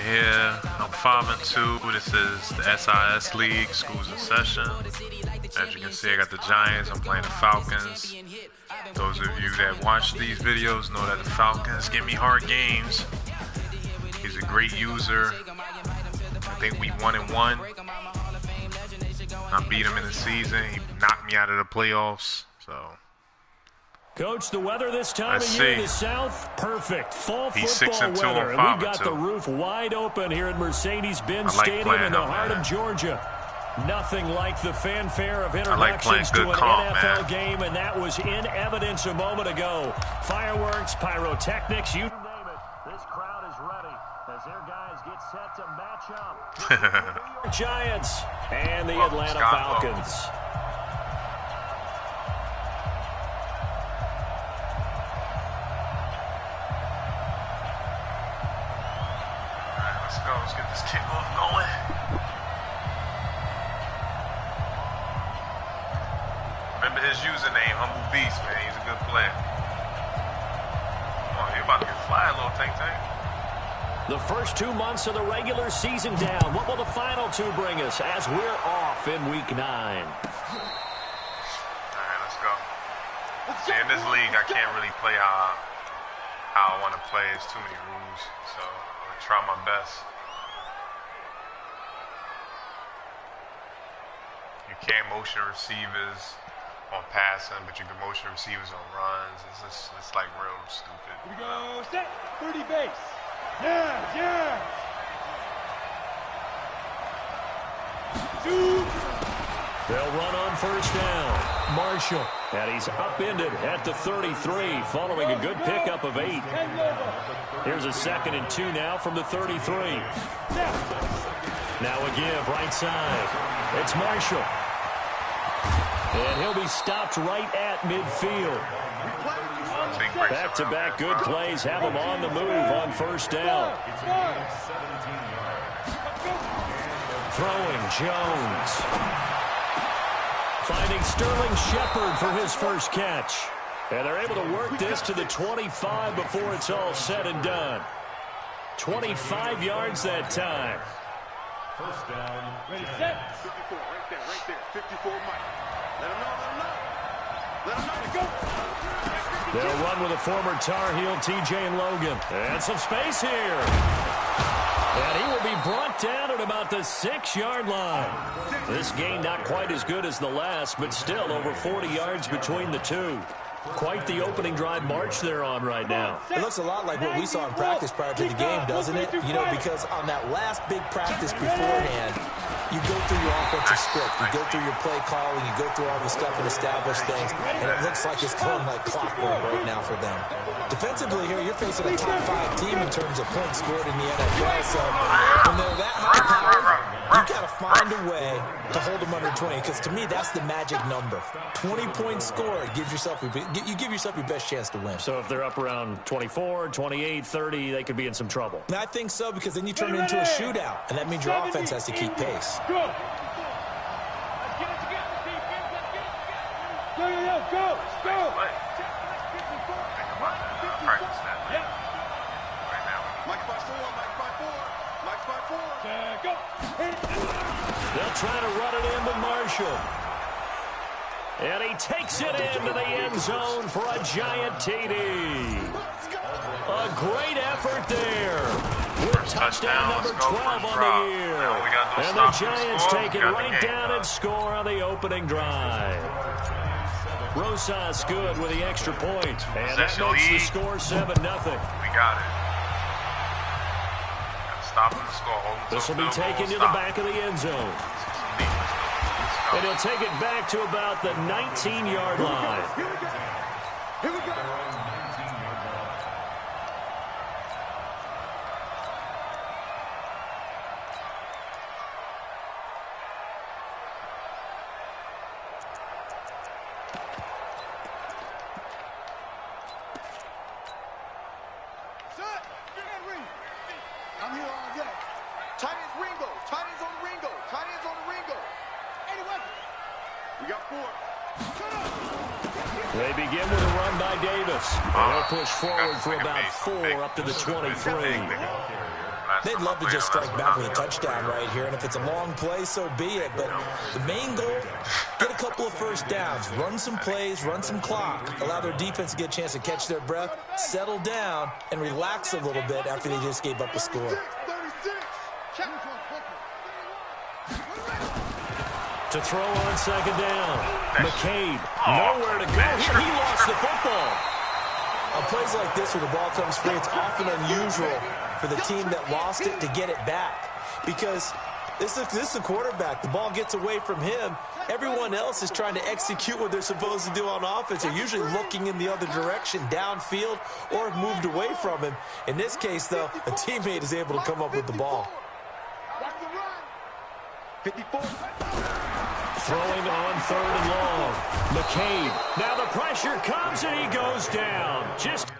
here. I'm 5-2. This is the SIS League. School's in session. As you can see, I got the Giants. I'm playing the Falcons. Those of you that watch these videos know that the Falcons give me hard games. He's a great user. I think we 1-1. I beat him in the season. He knocked me out of the playoffs. So. Coach, the weather this time of year in the South, perfect. Fall football weather, and we've got the roof wide open here at Mercedes-Benz Stadium in the heart of Georgia. Nothing like the fanfare of introductions to an NFL game, and that was in evidence a moment ago. Fireworks, pyrotechnics, you name it. This crowd is ready as their guys get set to match up. The New York Giants and the Atlanta Falcons. Let's get this kickoff going. Remember his username, Humble Beast, man. He's a good player. Oh, you're about to get fly, little Tank Tank. The first 2 months of the regular season down. What will the final two bring us as we're off in Week 9? All right, let's go. See, in this league, I can't really play how I want to play. There's too many rules, so I'm going to try my best. You can't motion receivers on passing, but you can motion receivers on runs. It's like real stupid. Here we go, set, 30 base. Yeah. They'll run on first down. Marshall. And he's upended at the 33 following a good pickup of 8. Here's a 2nd and 2 now from the 33. Now a give right side. It's Marshall. And he'll be stopped right at midfield. Back-to-back good plays have him on the move on first down. Throwing Jones. Finding Sterling Shepard for his first catch. And they're able to work this to the 25 before it's all said and done. 25 yards that time. First down. Ready, set. 54, right there. 54, Mike. Let him know. Go. They'll run with a former Tar Heel, T.J. Logan. And some space here. And he will be brought down at about the 6-yard line. This game not quite as good as the last, but still over 40 yards between the two. Quite the opening drive march they're on right now. It looks a lot like what we saw in practice prior to the game, doesn't it? You know, because on that last big practice beforehand, you go through your offensive script, you go through your play calling, you go through all the stuff and establish things, and it looks like it's going like clockwork right now for them. Defensively here, you're facing a top 5 team in terms of points scored in the NFL, so when they're that high-powered, you got to find a way to hold them under 20, because to me, that's the magic number. 20 points scored gives yourself your best chance to win. So if they're up around 24, 28, 30, they could be in some trouble. And I think so, because then you turn it into a shootout, and that means your offense has to keep pace. Go. Go. They'll try to run it in with Marshall. And he takes it into the end zone for a giant TD. A great effort there. With touchdown number 12 on the year. And the Giants take it right down and score on the opening drive. Rosas good with the extra point. And that makes the score 7-0. We got it. Stop the score. This will be taken to the back of the end zone. And he'll take it back to about the 19-yard line. Here we go. I'm here all day. Tight ends Ringo. Tight ends on the Ringo. Tight ends on the Ringo. Anyway, we got 4. They begin with a run by Davis. They'll push forward for about 4 up to the 23. They'd love to just strike back with a touchdown right here, and if it's a long play, so be it. But the main goal, get a couple of first downs, run some plays, run some clock, allow their defense to get a chance to catch their breath, settle down, and relax a little bit after they just gave up a score. To throw on second down. McCabe, nowhere to go. He lost the football. On plays like this where the ball comes free, it's often unusual for the team that lost it to get it back. Because this is a quarterback. The ball gets away from him. Everyone else is trying to execute what they're supposed to do on offense. They're usually looking in the other direction, downfield, or have moved away from him. In this case, though, a teammate is able to come up with the ball. 54. Throwing on third and long. McCabe. Now the pressure comes and he goes down. Just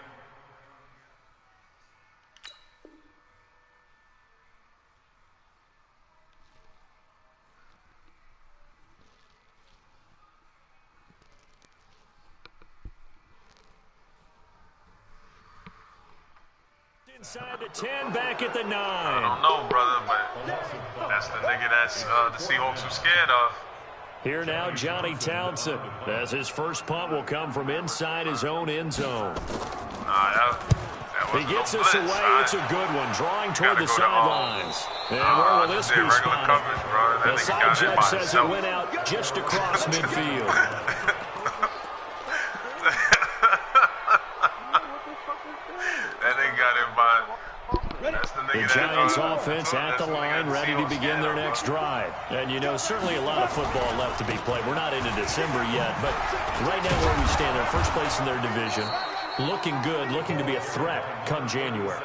inside the 10, back at the 9. I don't know, brother, but that's the nigga that's the Seahawks are scared of. Here now, Johnny Townsend, as his first punt will come from inside his own end zone. That he gets us away. It's a good one, drawing toward the sidelines. And where will this be spotted? The side judge says it went out just across midfield. That nigga got him by... The Giants offense at the line, ready to begin their next drive. And, you know, certainly a lot of football left to be played. We're not into December yet, but right now where we stand, they're first place in their division, looking good, looking to be a threat come January.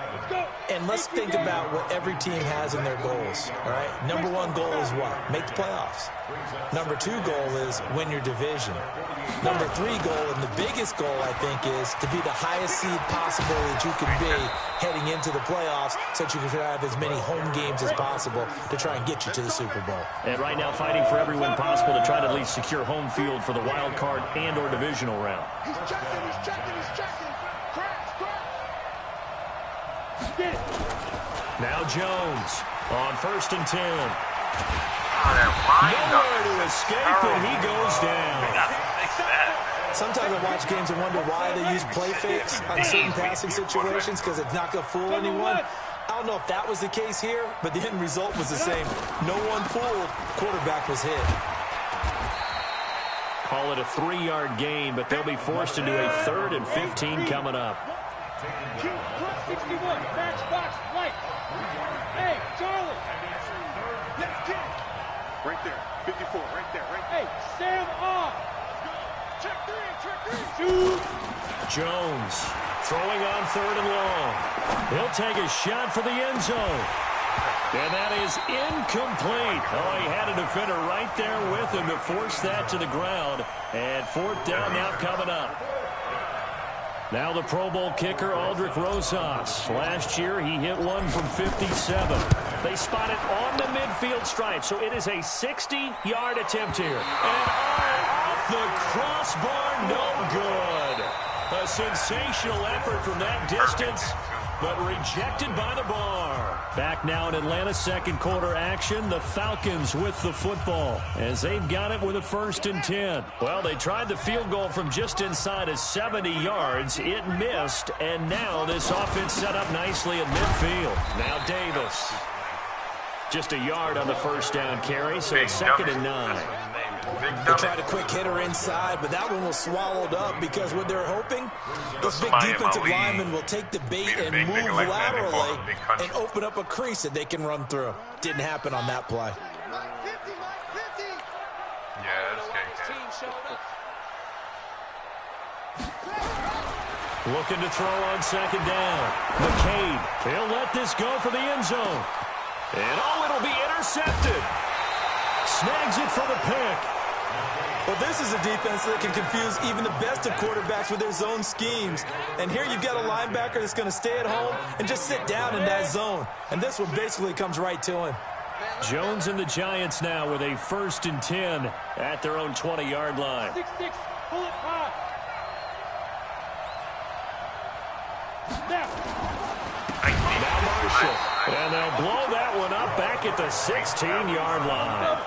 And let's think about what every team has in their goals, all right? Number one goal is what? Make the playoffs. Number two goal is win your division. Number three goal, and the biggest goal, I think, is to be the highest seed possible that you can be heading into the playoffs so that you can have as many home games as possible to try and get you to the Super Bowl. And right now fighting for every win possible to try to at least secure home field for the wild card and or divisional round. He's checking, he's checking, he's checking. Crash. Now Jones on 1st and 10. Nowhere to escape, and he goes down. Sometimes I watch games and wonder why they use play fakes on certain passing situations because it's not going to fool anyone. I don't know if that was the case here, but the end result was the same. No one fooled. Quarterback was hit. Call it a 3-yard gain, but they'll be forced into a 3rd and 15 coming up. 61, match box, right. Hey, Charlie. Right there, 54, right there, right there. Hey, Sam off. Check three. Jones throwing on 3rd and long. He'll take a shot for the end zone. And that is incomplete. Oh, he had a defender right there with him to force that to the ground. And 4th down now coming up. Now the Pro Bowl kicker, Aldrich Rosas. Last year, he hit one from 57. They spot it on the midfield stripe, so it is a 60-yard attempt here. And off the crossbar, no good. A sensational effort from that distance, but rejected by the bar. Back now in Atlanta, second quarter action. The Falcons with the football as they've got it with a 1st and 10. Well, they tried the field goal from just inside of 70 yards. It missed, and now this offense set up nicely at midfield. Now Davis. Just a yard on the 1st down carry, so it's 2nd and 9. They tried a quick hitter inside, but that one was swallowed up because what they're hoping, those big defensive linemen will take the bait and move laterally and open up a crease that they can run through. Didn't happen on that play. Yeah, that's looking to throw on 2nd down. McCabe, he'll let this go for the end zone. And it'll be intercepted. Snags it for the pick. Well, this is a defense that can confuse even the best of quarterbacks with their zone schemes. And here you've got a linebacker that's going to stay at home and just sit down in that zone. And this one basically comes right to him. Jones and the Giants now with a 1st and 10 at their own 20-yard line. 6-6, pull it high. Now pressure. And they'll blow that one up back at the 16-yard line.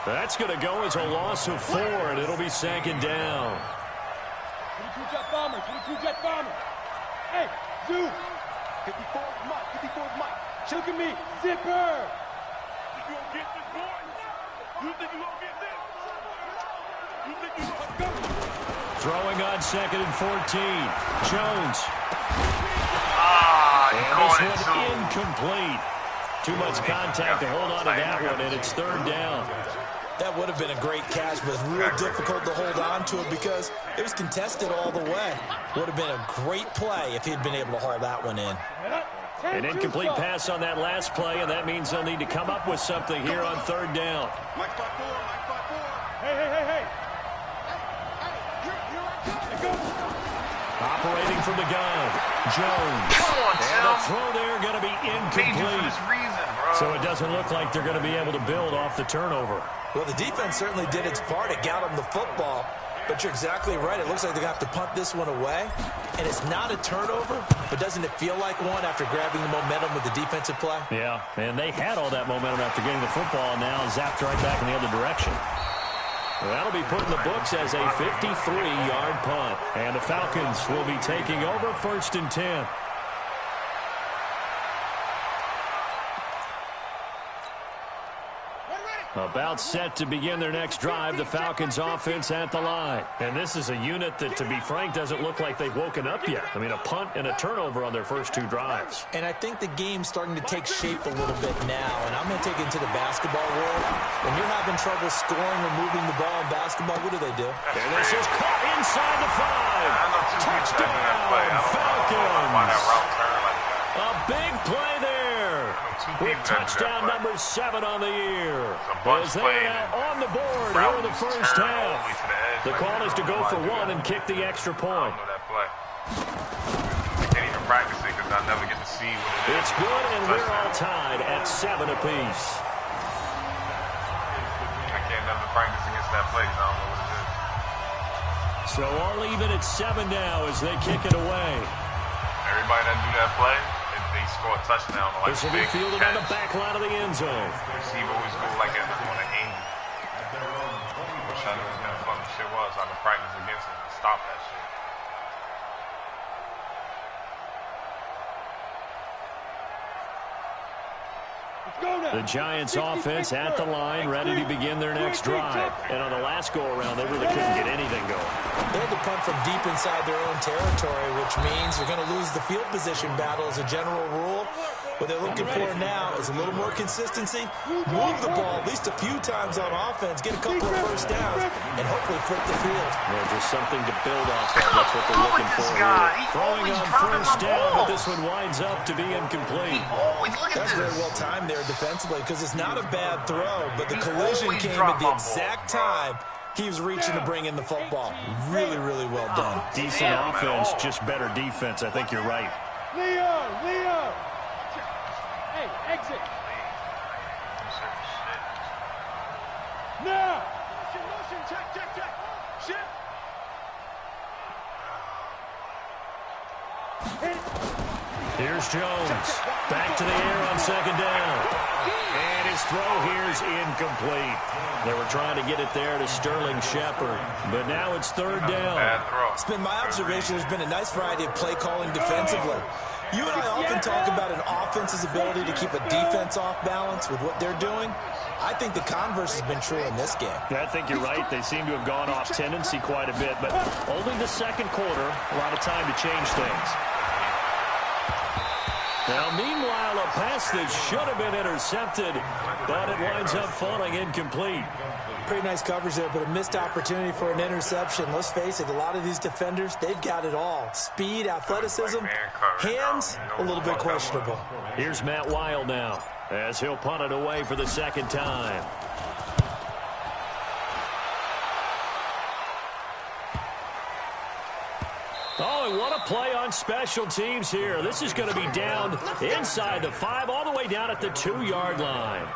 That's going to go as a loss of 4, and it'll be second down. 22 jet bomber, 22 jet bomber. Hey, Zoo. 54 Mike, 54 Mike. Look at me, zipper. You gonna get this, boy? You think you gonna get this? You think you gonna go? Throwing on 2nd and 14. Jones. And this one incomplete. Too much contact to hold on to that one, and it's 3rd down. That would have been a great catch, but it's real difficult to hold on to it because it was contested all the way. Would have been a great play if he'd been able to haul that one in. An incomplete pass on that last play, and that means they'll need to come up with something here on 3rd down. Mike 5-4, Mike 5-4. Hey. Here I go. Operating from the gun, Jones. Come on, and the throw there going to be incomplete. So it doesn't look like they're going to be able to build off the turnover. Well, the defense certainly did its part. It got them the football. But you're exactly right. It looks like they're going to have to punt this one away. And it's not a turnover, but doesn't it feel like one after grabbing the momentum with the defensive play? Yeah, and they had all that momentum after getting the football, and now zapped right back in the other direction. Well, that'll be put in the books as a 53-yard punt. And the Falcons will be taking over 1st and 10. About set to begin their next drive, the Falcons offense at the line. And this is a unit that, to be frank, doesn't look like they've woken up yet. I mean, a punt and a turnover on their first 2 drives. And I think the game's starting to take shape a little bit now. And I'm going to take it into the basketball world. When you're having trouble scoring or moving the ball in basketball, what do they do? And this is caught inside the 5. Touchdown, Falcons. A big play there. With touchdown number 7 on the year. As they are now on the board here in the first half. The call is to go for 1 and kick the extra point. I can't even practice it because I never get to see what it is. It's good, and we're all tied at 7 apiece. I can't never practice against that play because I don't know what it is. So all even at 7 now as they kick it away. Everybody that do that play, they score a touchdown. Like this will be fielded on the back line of the end zone. The receiver always go like on an angle. Wish I knew what that fucking shit was. I could practice against it and stop that shit. The Giants offense at the line, ready to begin their next drive. And on the last go-around, they really couldn't get anything going. They had to punt from deep inside their own territory, which means they're going to lose the field position battle as a general rule. What they're looking for now is a little more consistency, move the ball at least a few times on offense, get a couple of first downs, and hopefully flip the field. Well, just something to build off of. That's what they're looking for here. Throwing on first down, but this one winds up to be incomplete. That's very well timed there defensively because it's not a bad throw, but the collision came at the exact time he was reaching to bring in the football. Really, really well done. Decent offense, just better defense. I think you're right. Leo! Hey, exit! Now! Motion, check! Shit! Here's Jones. Back to the air on 2nd down. And his throw here is incomplete. They were trying to get it there to Sterling Shepard, but now it's 3rd down. It's been my observation there's been a nice variety of play calling defensively. You and I often talk about an offense's ability to keep a defense off balance with what they're doing. I think the converse has been true in this game. Yeah, I think you're right. They seem to have gone off tendency quite a bit, but only the 2nd quarter, a lot of time to change things. Now, meanwhile, a pass that should have been intercepted, but it winds up falling incomplete. Pretty nice coverage there, but a missed opportunity for an interception. Let's face it, a lot of these defenders, they've got it all. Speed, athleticism, hands, a little bit questionable. Here's Matt Wild now, as he'll punt it away for the 2nd time. Oh, and what a play on special teams here. This is going to be down inside the 5, all the way down at the 2-yard line.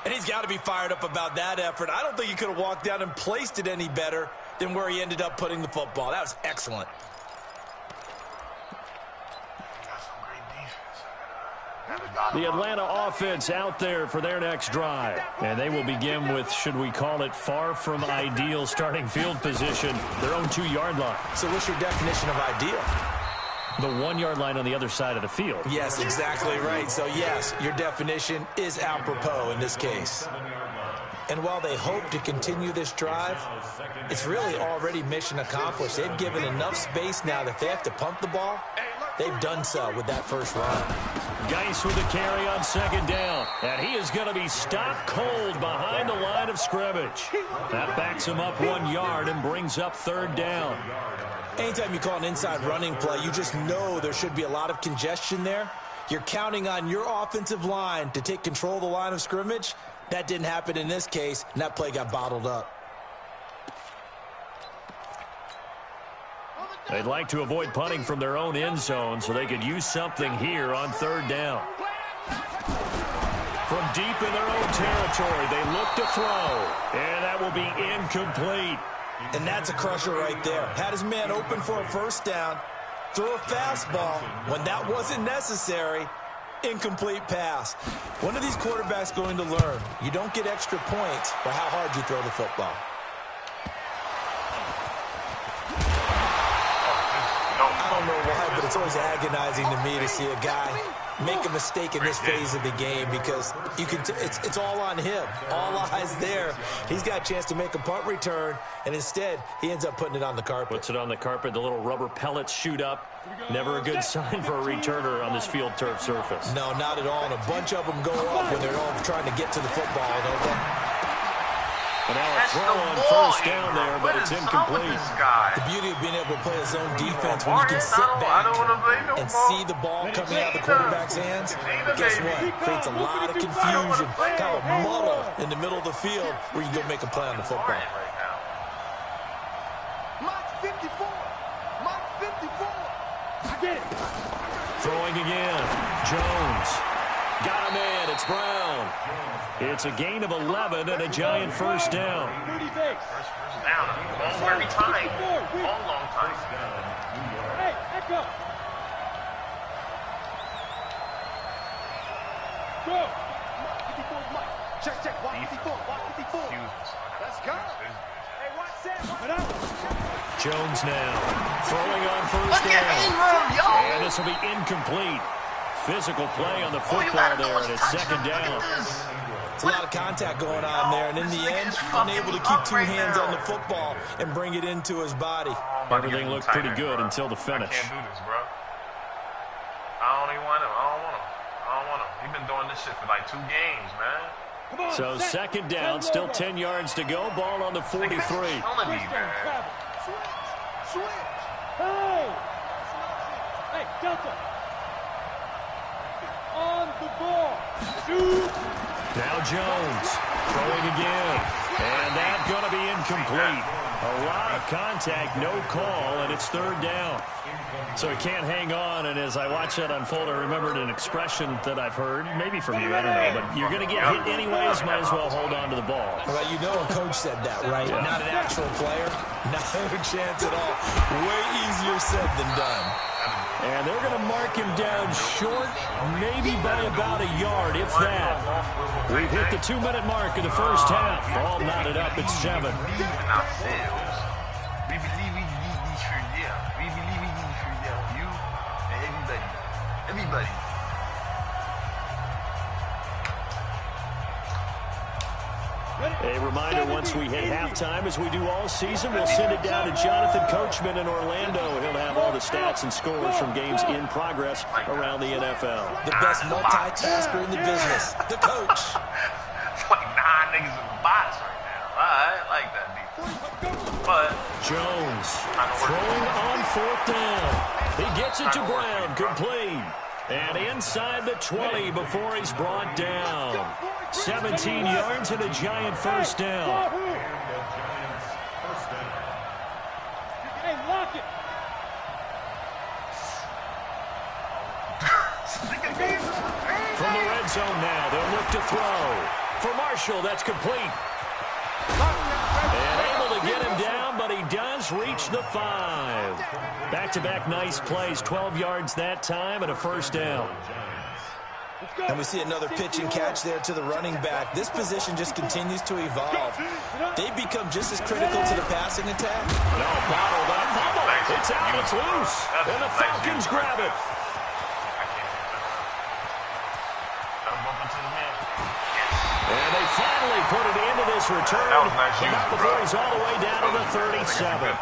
And he's got to be fired up about that effort. I don't think he could have walked down and placed it any better than where he ended up putting the football. That was excellent. The Atlanta offense out there for their next drive. And they will begin with, should we call it, far from ideal starting field position, their own 2-yard line. So what's your definition of ideal? The 1-yard line on the other side of the field. Yes, exactly right. So, yes, your definition is apropos in this case. And while they hope to continue this drive, it's really already mission accomplished. They've given enough space now that if they have to punt the ball, they've done so with that first run. Geis with the carry on 2nd down. And he is going to be stopped cold behind the line of scrimmage. That backs him up 1 yard and brings up 3rd down. Anytime you call an inside running play, you just know there should be a lot of congestion there. You're counting on your offensive line to take control of the line of scrimmage. That didn't happen in this case, and that play got bottled up. They'd like to avoid punting from their own end zone so they could use something here on 3rd down. From deep in their own territory, they look to throw, and that will be incomplete. And that's a crusher right there. Had his man open for a 1st down, threw a fastball when that wasn't necessary. Incomplete pass. One of these quarterbacks going to learn. You don't get extra points for how hard you throw the football. I don't know why, but it's always agonizing to me to see a guy make a mistake in this phase of the game because you can. It's all on him. All eyes there. He's got a chance to make a punt return, and instead he ends up putting it on the carpet. Puts it on the carpet. The little rubber pellets shoot up. Never a good sign for a returner on this field turf surface. No, not at all. And a bunch of them go off when they're all trying to get to the football, don't they? And now a throw on 1st down there, but it's incomplete. The beauty of being able to play his own defense when you can sit back and see the ball coming out of the quarterback's hands, guess what? It creates a lot of confusion, kind of a muddle in the middle of the field where you go make a play on the football. Throwing again. Jones. Got him in. It's Brown. It's a gain of 11 and a giant 1st down. First down. Long every time. Long time. Hey, echo. Go. 54 Mike. Check. Watch 54. Let's go. Hey, watch that. Jones now. Throwing on 1st down. And this will be incomplete. Physical play on the football there, and it's 2nd down. It's a lot of contact going on there, and in the end, unable to keep 2 hands on the football and bring it into his body. Everything looked pretty good until the finish. I can't do this, bro. I don't even want him. I don't want him. He's been doing this shit for like 2 games, man. So 2nd down, still 10 yards to go. Ball on the 43. Switch. Hey, Delta. On the ball. Shoot. Now Jones throwing again. And that's going to be incomplete. A lot of contact, no call, and it's 3rd down. So he can't hang on, and as I watch that unfold, I remembered an expression that I've heard, maybe from you, I don't know, but you're going to get hit anyways, might as well hold on to the ball. Well, you know a coach said that, right? Yeah. Not an actual player. Not a chance at all. Way easier said than done. And they're going to mark him down short, maybe by about a yard, if that. We've hit the 2-minute mark of the 1st half. All knotted up at 7. We believe we need these for you. We believe we need for you and everybody. A reminder, once we hit halftime, as we do all season, we'll send it down to Jonathan Coachman in Orlando. He'll have all the stats and scores from games in progress around the NFL. The best multitasker in the business, the coach. It's like 9 niggas in the box right now. I like that defense. But Jones throwing on 4th down. He gets it to Brown, complete. And inside the 20 before he's brought down. 17 yards and a giant 1st down. Hey, lock it. From the red zone now, they'll look to throw. For Marshall, that's complete. And able to get him down, but he does reach the 5. Back-to-back nice plays, 12 yards that time and a 1st down. And we see another pitch and catch there to the running back. This position just continues to evolve. They become just as critical to the passing attack. No, bottled up. It's out, it's loose. And the Falcons grab it. And they finally put it into this return. Not before he's all the way down to the 37.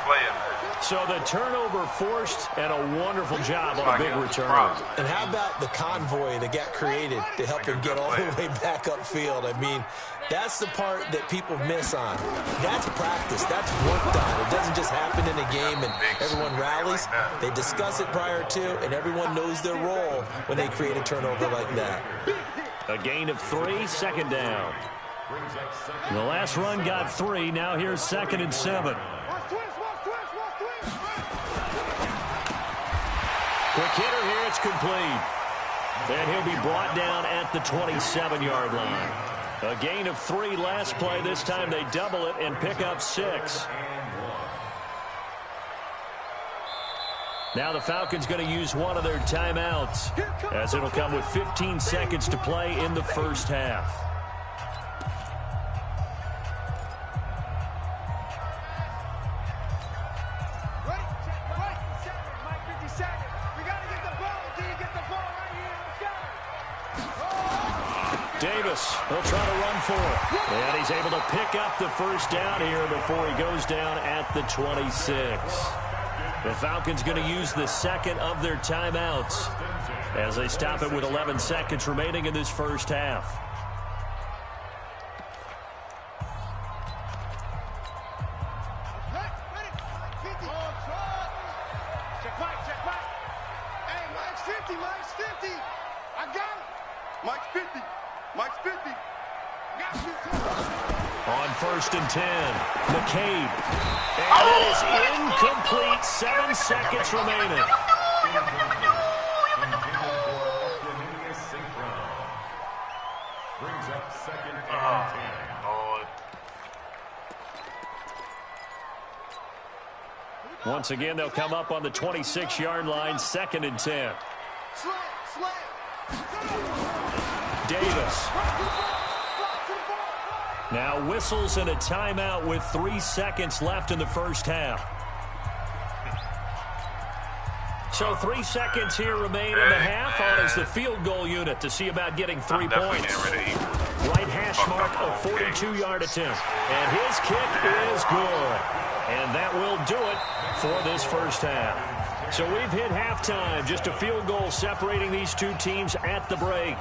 So the turnover forced, and a wonderful job on a big return. And how about the convoy that got created to help him get all the way back upfield? I mean, that's the part that people miss on. That's practice. That's worked on. It doesn't just happen in a game and everyone rallies. They discuss it prior to, and everyone knows their role when they create a turnover like that. A gain of 3, second down. The last run got 3. Now here's 2nd and 7. Quick hitter here, it's complete. And he'll be brought down at the 27-yard line. A gain of 3 last play. This time they double it and pick up 6. Now the Falcons going to use one of their timeouts, as it'll come with 15 seconds to play in the first half. Davis, he'll try to run for it. And he's able to pick up the first down here before he goes down at the 26. The Falcons going to use the second of their timeouts as they stop it with 11 seconds remaining in this first half. On 1st and 10, McCabe. And it is incomplete. 7 seconds remaining. Brings up 2nd and 10. Once again, they'll come up on the 26-yard line, 2nd and 10. Davis. Now whistles and a timeout with 3 seconds left in the first half. So 3 seconds here remain in the half on as the field goal unit to see about getting 3 points. Right hash mark of 42-yard attempt. And his kick is good. And that will do it for this first half. So we've hit halftime. Just a field goal separating these two teams at the break.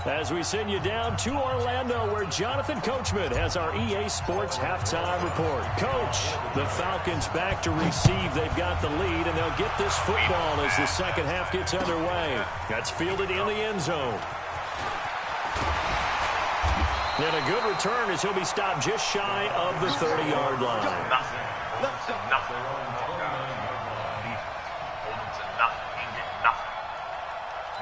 As we send you down to Orlando, where Jonathan Coachman has our EA Sports halftime report. Coach, the Falcons back to receive. They've got the lead, and they'll get this football as the second half gets underway. That's fielded in the end zone. And a good return as he'll be stopped just shy of the 30-yard line. Nothing.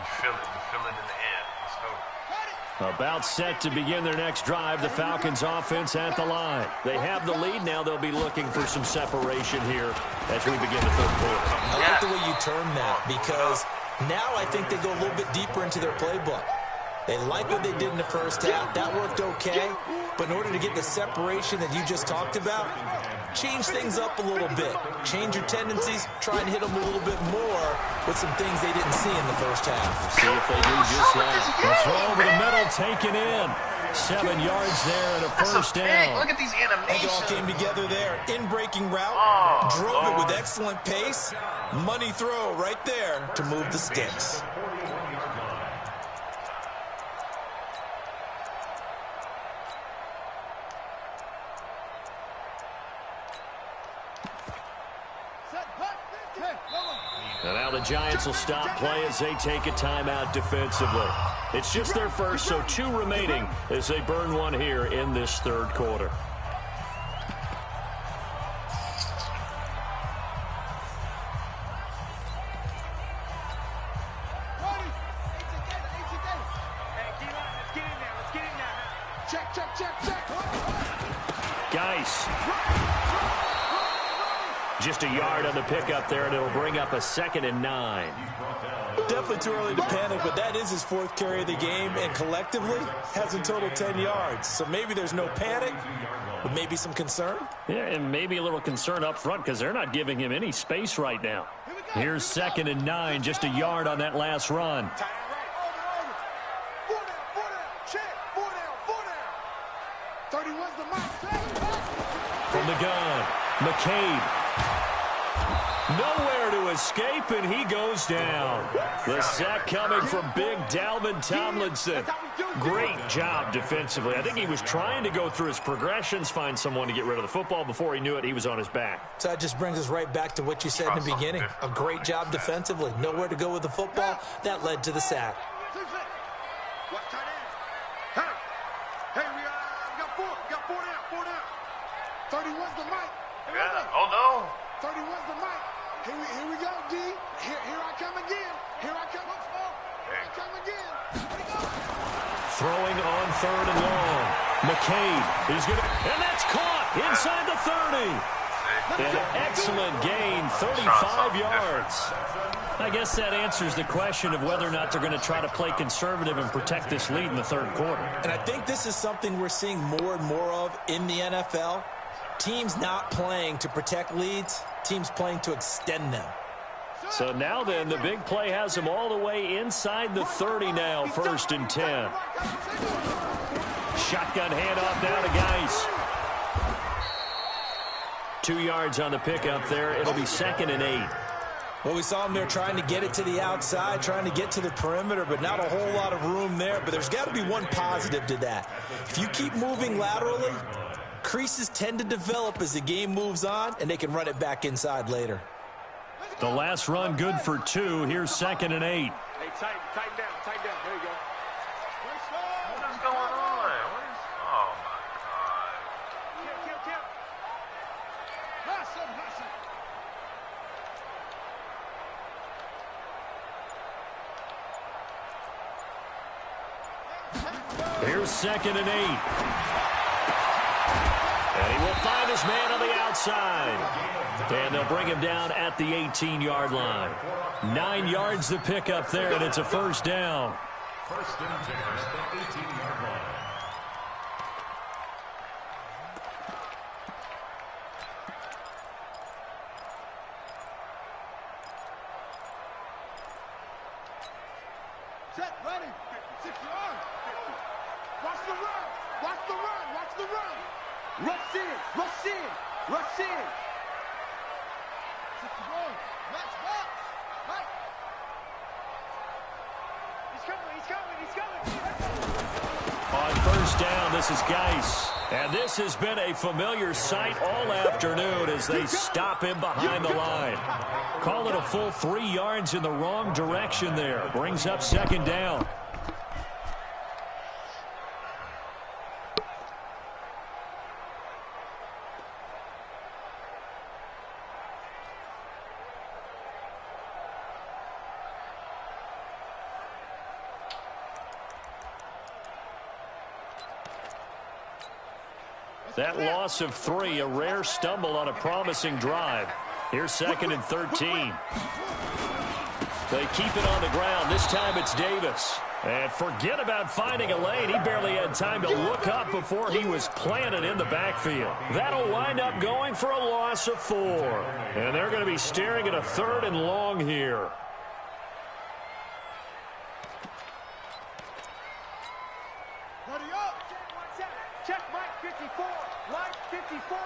You feel it in the air. Let's go. About set to begin their next drive, the Falcons offense at the line. They have the lead. Now they'll be looking for some separation here as we begin the third quarter. I like the way you term that, because now I think they go a little bit deeper into their playbook. They like what they did in the first half. That worked okay. But in order to get the separation that you just talked about, change things up a little bit. Change your tendencies. Try and hit them a little bit more with some things they didn't see in the first half. See if they do just that. The throw over the middle taken in. 7 yards there and a first down. Look at these animations. It all came together there. In-breaking route. Drove it with excellent pace. Money throw right there to move the sticks. And now the Giants will stop play as they take a timeout defensively. It's just their first, so 2 remaining as they burn one here in this third quarter. Just a yard on the pickup there, and it'll bring up a 2nd and 9. Definitely too early to panic, but that is his 4th carry of the game, and collectively has a total 10 yards. So maybe there's no panic, but maybe some concern. Yeah, and maybe a little concern up front because they're not giving him any space right now. Here's 2nd and 9, just a yard on that last run. From the gun, McCabe. Nowhere to escape, and he goes down. The sack coming from big Dalvin Tomlinson. Great job defensively. I think he was trying to go through his progressions, find someone to get rid of the football. Before he knew it, he was on his back. So that just brings us right back to what you said in the beginning. A great job defensively. Nowhere to go with the football. That led to the sack. Hey, we got 4. We got 4 down. 31's the mic. Yeah. Oh, no. 31's the mic. Here we go, D. Here I come again. Here I come again. Throwing on 3rd and long. McCabe. And that's caught inside the 30. An excellent gain, 35 yards. I guess that answers the question of whether or not they're going to try to play conservative and protect this lead in the 3rd quarter. And I think this is something we're seeing more and more of in the NFL. Teams not playing to protect leads, teams playing to extend them. So now then, the big play has them all the way inside the 30 now, 1st and 10. Shotgun handoff now to Geis. 2 yards on the pickup there. It'll be 2nd and 8. Well, we saw him there trying to get it to the outside, trying to get to the perimeter, but not a whole lot of room there. But there's got to be one positive to that. If you keep moving laterally, creases tend to develop as the game moves on, and they can run it back inside later. The last run good for 2. Here's 2nd and 8. Hey, tighten down. There you go. What is going on? Oh, my God. Kill. Hustle. Here's 2nd and 8. And he will find his man on the outside. And they'll bring him down at the 18-yard line. 9 yards to pick up there, and it's a 1st down. 1st and 10 at the 18-yard line. Set, ready. 6 yards. Watch the run. Rush in. 6 yards. Match box. Mike. He's coming. On 1st down, this is Geis. And this has been a familiar sight all afternoon as they stop him behind the line. Call it a full 3 yards in the wrong direction there. Brings up 2nd down. That loss of 3, a rare stumble on a promising drive. Here's 2nd and 13. They keep it on the ground. This time it's Davis. And forget about finding a lane. He barely had time to look up before he was planted in the backfield. That'll wind up going for a loss of 4. And they're going to be staring at a 3rd and long here. Check Mike 54. Mike 54.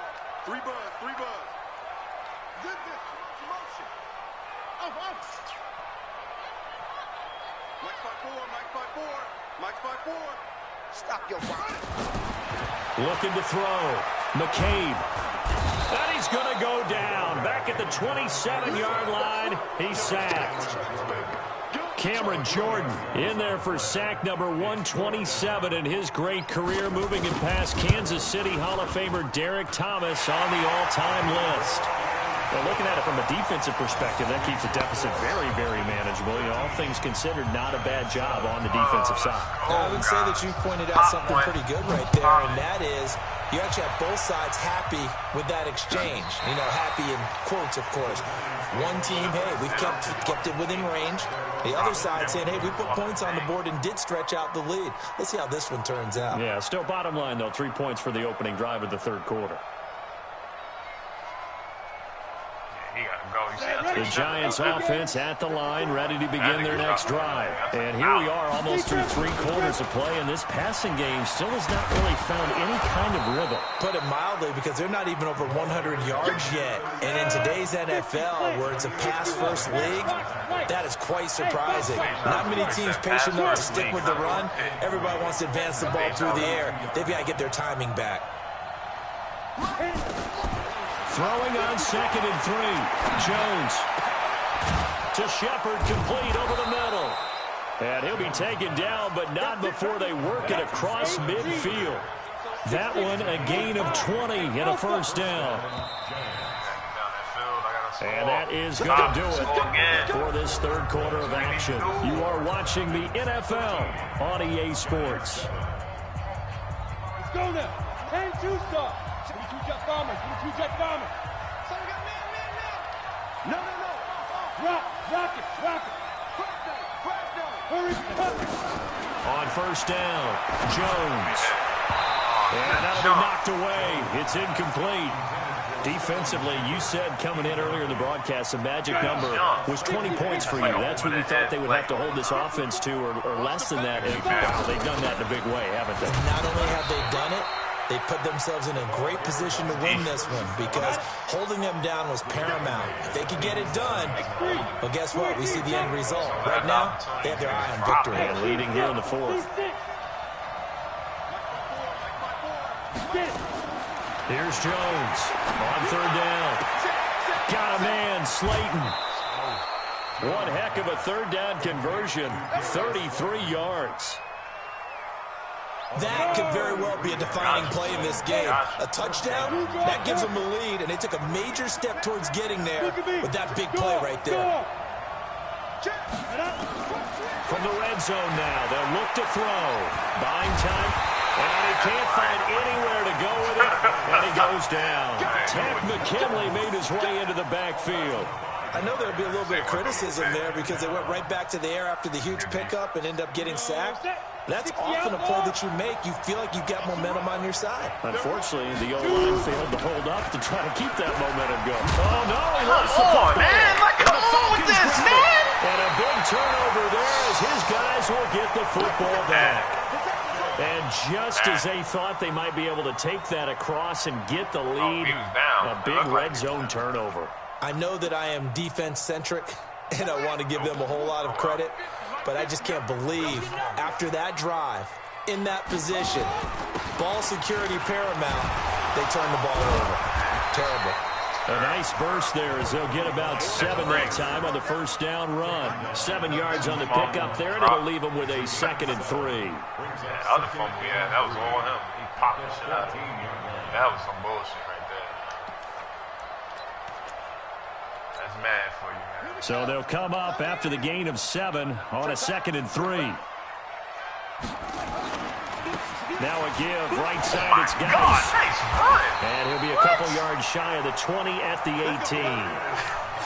3 buzz. Good motion. Off. Mike 54. Stop your body. Looking to throw. McCabe. And he's going to go down. Back at the 27-yard line. He's sacked. Cameron Jordan in there for sack number 127 in his great career, moving it past Kansas City Hall of Famer Derek Thomas on the all-time list. Well, looking at it from a defensive perspective, that keeps the deficit very, very manageable. You know, all things considered, not a bad job on the defensive side. I would say that you pointed out something pretty good right there, and that is you actually have both sides happy with that exchange. You know, happy in quotes, of course. One team, hey, we've kept it within range. The other side saying, hey, we put points on the board and did stretch out the lead. Let's see how this one turns out. Yeah, still bottom line, though, 3 points for the opening drive of the third quarter. The Giants offense at the line, ready to begin their next drive. And here we are almost through 3 quarters of play, and this passing game still has not really found any kind of rhythm. Put it mildly, because they're not even over 100 yards yet. And in today's NFL, where it's a pass-first league, that is quite surprising. Not many teams patient enough to stick with the run. Everybody wants to advance the ball through the air. They've got to get their timing back. Throwing on 2nd and 3. Jones to Shepard, complete over the middle. And he'll be taken down, but not before they work it across midfield. That one a gain of 20 and a first down. And that is going to do it for this third quarter of action. You are watching the NFL on EA Sports. Let's go now. 10-2 start. 22 jet bombers. 22 jet bombers. No. Rock it. Hurry. On first down, Jones. And that'll be knocked away. It's incomplete. Defensively, you said coming in earlier in the broadcast, the magic number was 20 points for you. That's what we thought they would have to hold this offense to, or less than that. And wow, they've done that in a big way, haven't they? Not only have they done it, they put themselves in a great position to win this one, because holding them down was paramount. If they could get it done, well, guess what? We see the end result. Right now, they have their eye on victory. And leading here in the fourth. Here's Jones on third down. Got a man, Slayton. One heck of a third down conversion, 33 yards. That could very well be a defining play in this game. A touchdown, that gives them a lead, and they took a major step towards getting there with that big play right there. From the red zone now, they'll look to throw. Buying time, and he can't find anywhere to go with it, and he goes down. Tank McKinley made his way into the backfield. I know there'll be a little bit of criticism there because they went right back to the air after the huge pickup and end up getting sacked. That's often a play that you make. You feel like you've got momentum on your side. Unfortunately, the O-line failed to hold up to try to keep that momentum going. Oh, no, he lost the football. Man, come on with this, man! And a big turnover there as his guys will get the football back. And just as they thought they might be able to take that across and get the lead, a big red zone turnover. I know that I am defense-centric, and I want to give them a whole lot of credit, but I just can't believe after that drive, in that position, ball security paramount, they turn the ball over. Terrible. A nice burst there as they'll get about 7 that time on the first down run. 7 yards on the pickup there, and it'll leave them with a 2nd and 3. Yeah, other fumble, yeah, that was all him. He popped the shit out. That was some bullshit right there. That's mad for you, man. So they'll come up after the gain of 7 on a 2nd and 3. Now a give, right side, it's Geis. Nice run. And he'll be a couple yards shy of the 20 at the 18.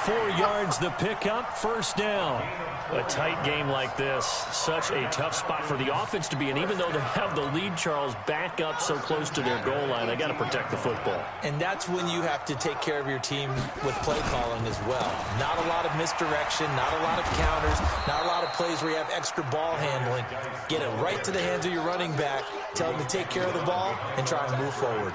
4 yards the pickup, first down. A tight game like this, such a tough spot for the offense to be in. Even though they have the lead, Charles, back up so close to their goal line, they got to protect the football. And that's when you have to take care of your team with play calling as well. Not a lot of misdirection, not a lot of counters, not a lot of plays where you have extra ball handling. Get it right to the hands of your running back, tell him to take care of the ball, and try and move forward.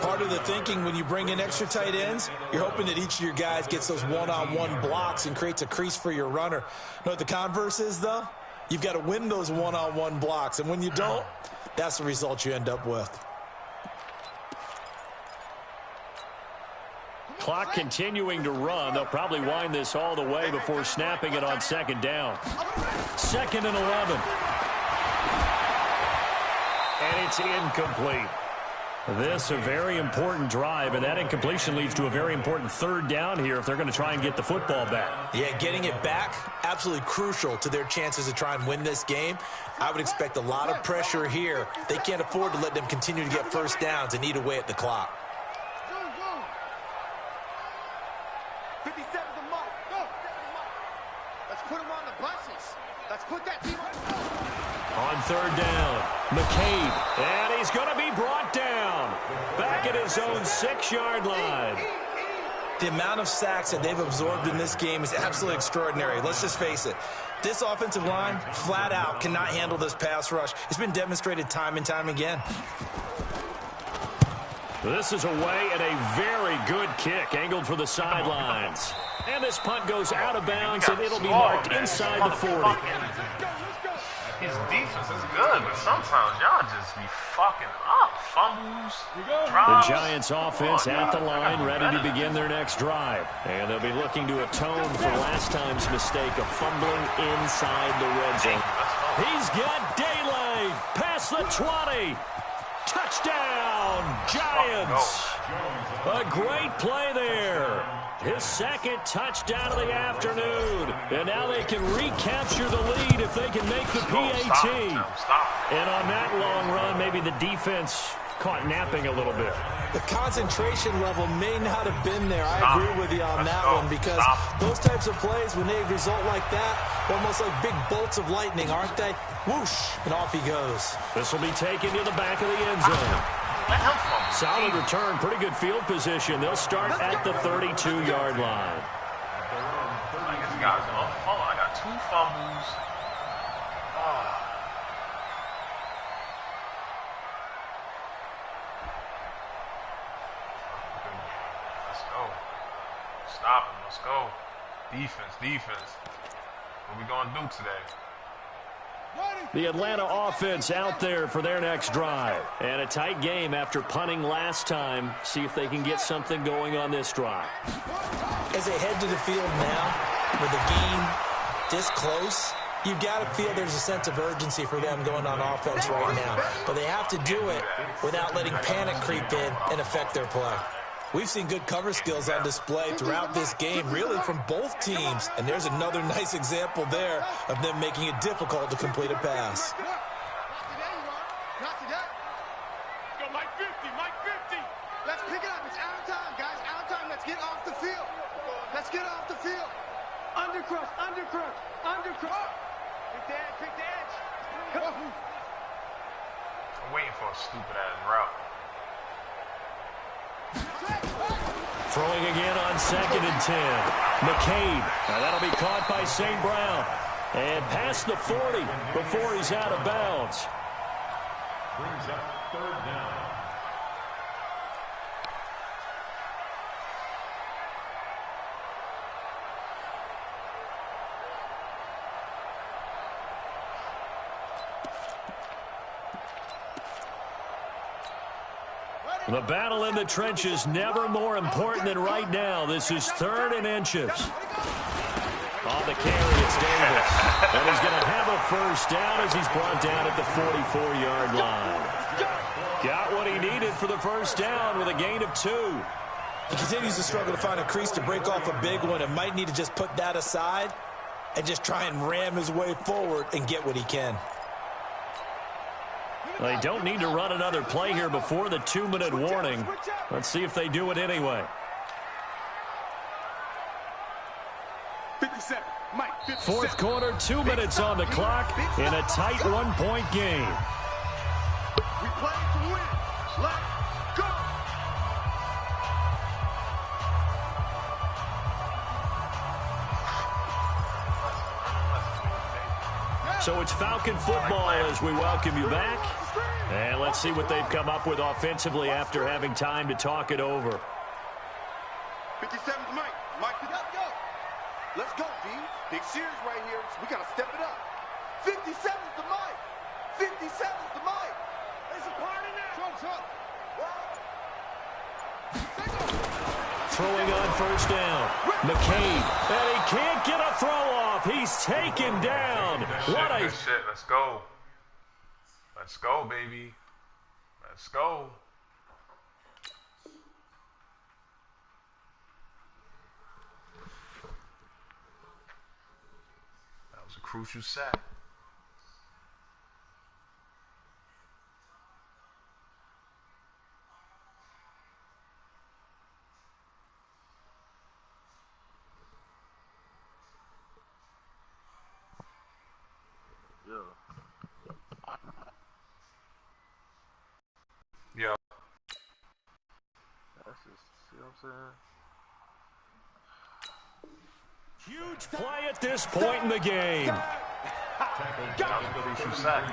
Part of the thinking when you bring in extra tight ends, you're hoping that each of your guys gets those one-on-one blocks and creates a crease for your runner. You know what the converse is, though? You've got to win those one-on-one blocks, and when you don't, that's the result you end up with. Clock continuing to run. They'll probably wind this all the way before snapping it on 2nd down. 2nd and 11. And it's incomplete. This a very important drive, and that incompletion leads to a very important third down here if they're going to try and get the football back. Yeah, getting it back, absolutely crucial to their chances to try and win this game. I would expect a lot of pressure here. They can't afford to let them continue to get first downs and eat away at the clock. 57's the mark. Go. Let's put them on the buses. Let's put that team on third down, McCabe, and he's going to be brought down back at his own 6-yard line. The amount of sacks that they've absorbed in this game is absolutely extraordinary. Let's just face it. This offensive line, flat out, cannot handle this pass rush. It's been demonstrated time and time again. This is away and a very good kick, angled for the sidelines. And this punt goes out of bounds, and it'll be marked inside the 40. His defense is good, but sometimes y'all just be fucking up. Fumbles, The drops. Giants offense at the line, ready to begin their next drive. And they'll be looking to atone for last time's mistake of fumbling inside the red zone. He's got daylight past the 20. Touchdown, Giants. A great play there. His second touchdown of the afternoon. And now they can recapture the lead if they can make the PAT. And on that long run, maybe the defense caught napping a little bit. The concentration level may not have been there. I agree with you on that one, because those types of plays, when they result like that, almost like big bolts of lightning, aren't they? Whoosh, and off he goes. This will be taken to the back of the end zone. Solid return, pretty good field position. They'll start at the 32-yard line. I got 2 fumbles. Let's go. Stop him. Let's go. Defense. What we gonna do today? The Atlanta offense out there for their next drive. And a tight game after punting last time. See if they can get something going on this drive. As they head to the field now, with the game this close, you've got to feel there's a sense of urgency for them going on offense right now. But they have to do it without letting panic creep in and affect their play. We've seen good cover skills on display throughout this game, really from both teams. And there's another nice example there of them making it difficult to complete a pass. Not today. Go Mike 50, Mike 50. Let's pick it up. It's out of time, guys. Out of time. Let's get off the field. Let's get off the field. Undercrush. Pick the edge. I'm waiting for a stupid-ass route. Throwing again on 2nd and 10. McCabe. Now that'll be caught by St. Brown. And past the 40 before he's out of bounds. Brings up third down. The battle in the trenches never more important than right now. This is 3rd and inches. On the carry, it's Davis. And he's going to have a first down as he's brought down at the 44-yard line. Got what he needed for the first down with a gain of 2. He continues to struggle to find a crease to break off a big one, and might need to just put that aside and just try and ram his way forward and get what he can. They don't need to run another play here before the 2-minute warning. Let's see if they do it anyway. 57. Mike, 57. Fourth quarter, 2 minutes on the clock in a tight 1-point game. We play to win. Let's go. So it's Falcon football as we welcome you back. And let's see what they've come up with offensively after having time to talk it over. 57's Mike. Mike, let's go. Let's go, B. Big series right here. We got to step it up. 57's the Mike. 57's the Mike. There's a part in there. Trump. Throwing on first down. McCabe. And he can't get a throw off. He's taken down. Good shit. Let's go. Let's go, baby. Let's go. crucial sack. Yeah. That's just, see what I'm saying? Huge play at this point in the game. That was a crucial sack.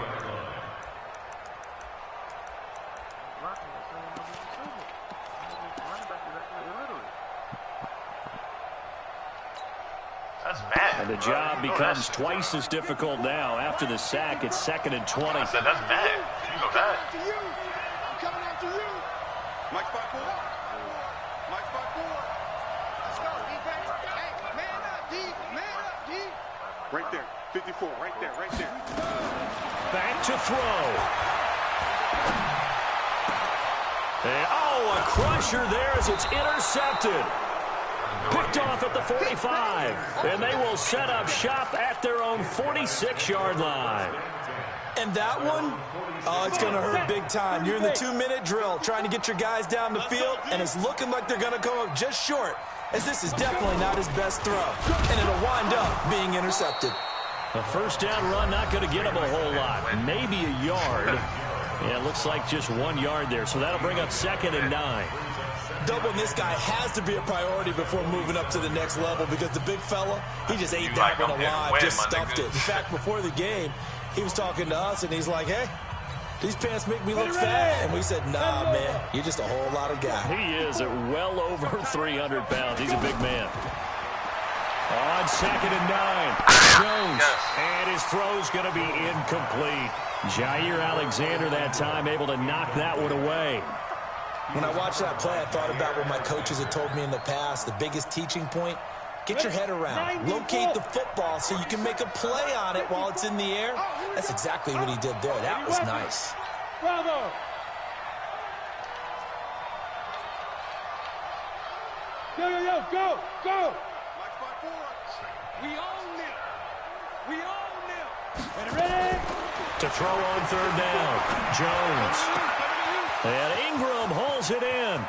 That's mad. And the job becomes twice as difficult now. After the sack, it's 2nd and 20. I said, that's mad. You know that. I'm coming after you. Mike spot 4. Mike spot 4. Let's go, defense. Hey, man up, D. Man up, D. Right there. 54. Right there. Right there. Back to throw. And, oh, a crusher there as it's intercepted. Picked off at the 45. And they will set up shop at their own 46-yard line. And that one, oh, it's going to hurt big time. You're in the 2-minute drill trying to get your guys down the field, and it's looking like they're going to come up just short, as this is definitely not his best throw. And it'll wind up being intercepted. A first down run, not going to get him a whole lot. Maybe a yard. Yeah, it looks like just 1 yard there. So that'll bring up 2nd and 9. Doubling this guy has to be a priority before moving up to the next level, because the big fella, he just ate that one alive, just stuffed it. In fact, before the game, he was talking to us, and he's like, hey, these pants make me look fat. And we said, nah, man, you're just a whole lot of guy. He is at well over 300 pounds. He's a big man. On 2nd and 9, Jones, and his throw's going to be incomplete. Jair Alexander that time able to knock that one away. When I watched that play, I thought about what my coaches had told me in the past. The biggest teaching point, get your head around. Locate the football so you can make a play on it while it's in the air. That's exactly what he did there. That was nice. Bravo. Yo, go, go. We own it. We own it. Ready? To throw on 3rd down, Jones. And Ingram holds it in.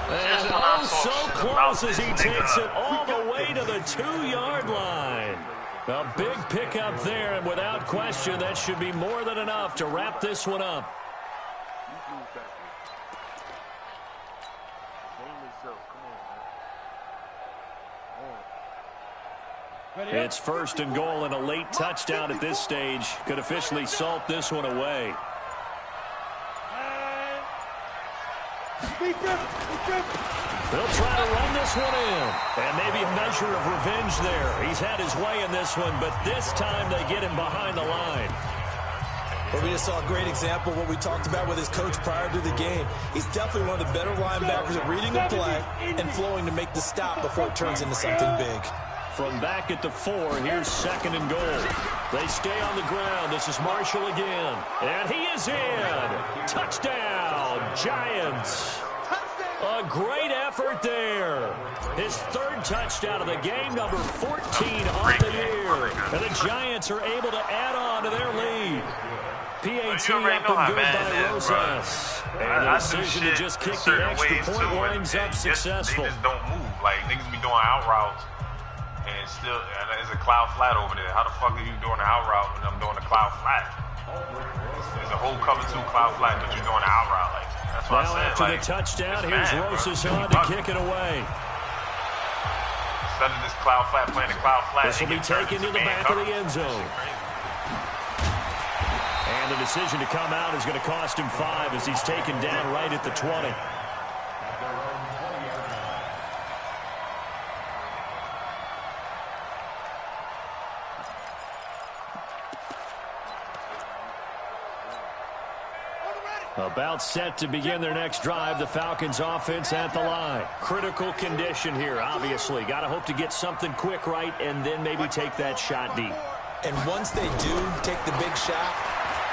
And oh, so close as he takes it all the way to the 2-yard line. A big pickup there, and without question, that should be more than enough to wrap this one up. It's 1st and goal, and a late touchdown at this stage could officially salt this one away. They'll try to run this one in. And maybe a measure of revenge there. He's had his way in this one, but this time they get him behind the line. But we just saw a great example of what we talked about with his coach prior to the game. He's definitely one of the better linebackers at reading a play and flowing to make the stop before it turns into something big. From back at the 4, here's 2nd and goal. They stay on the ground. This is Marshall again. And he is in. Touchdown, Giants. A great effort there. His 3rd touchdown of the game, number 14 on the year. And the Giants are able to add on to their lead. PAT up and good by Rosas. And the decision to just kick the extra point winds up successful. They just don't move. Like, niggas be doing out routes. And still, there's a cloud flat over there. How the fuck are you doing an out route when I'm doing a cloud flat? There's a whole cover 2 cloud flat, but you're doing an out route. Like, that's what now I said. After the touchdown, here's Rosas on to kick it away. Instead of this cloud flat playing a cloud flat, this will be taken to the back of the end zone. And the decision to come out is going to cost him 5 as he's taken down right at the 20. About set to begin their next drive, the Falcons offense at the line. Critical condition here, obviously. Got to hope to get something quick right and then maybe take that shot deep. And once they do take the big shot,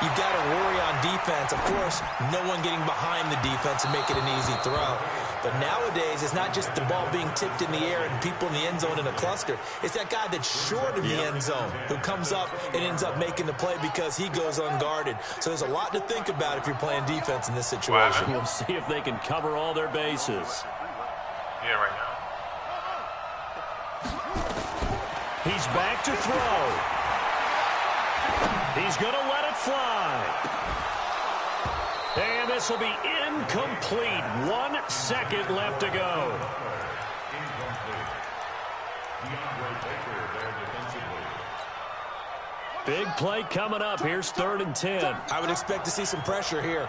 you've got to worry on defense. Of course, no one getting behind the defense and make it an easy throw. But nowadays, it's not just the ball being tipped in the air and people in the end zone in a cluster. It's that guy that's short of the end zone who comes up and ends up making the play because he goes unguarded. So there's a lot to think about if you're playing defense in this situation. We'll see if they can cover all their bases. Yeah, right now. He's back to throw. He's going to let it fly. And this will be incomplete. 1 second left to go. Big play coming up. Here's 3rd and 10. I would expect to see some pressure here.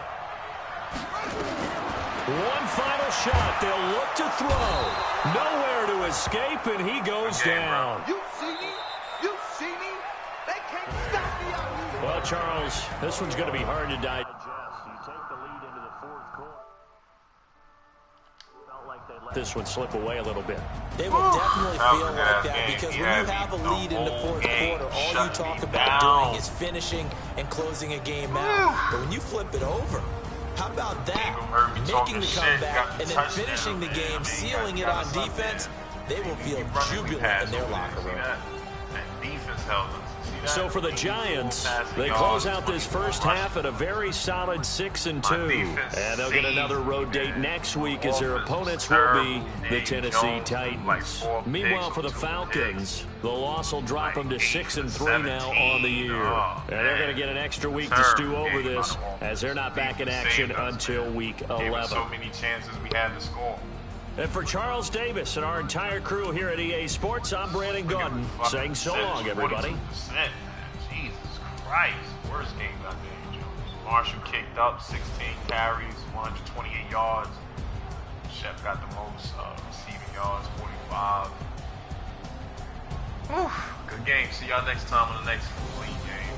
One final shot. They'll look to throw. Nowhere to escape, and he goes down. You see me? You see me? They can't stop me out here. Well, Charles, this one's going to be hard to digest. You take the lead into the 4th quarter. Felt like they let this one slip away a little bit. They will definitely feel like that because when you have a lead in the 4th quarter, all you talk about doing is finishing and closing a game out. But when you flip it over, how about that? Making the comeback and then finishing the game, sealing it on defense, they will feel jubilant in their locker room. Defense held them. So for the Giants, they close out this first half at a very solid 6-2. And they'll get another road date next week as their opponents will be the Tennessee Titans. Meanwhile, for the Falcons, the loss will drop them to 6-3 now on the year. And they're going to get an extra week to stew over this as they're not back in action until week 11. So many chances we had to score. And for Charles Davis and our entire crew here at EA Sports, I'm Brandon Gordon saying so long, everybody. Jesus Christ. Worst game I've been. Marshall kicked up 16 carries, 128 yards. Shep got the most receiving yards, 45. Whew. Good game. See y'all next time on the next complete game.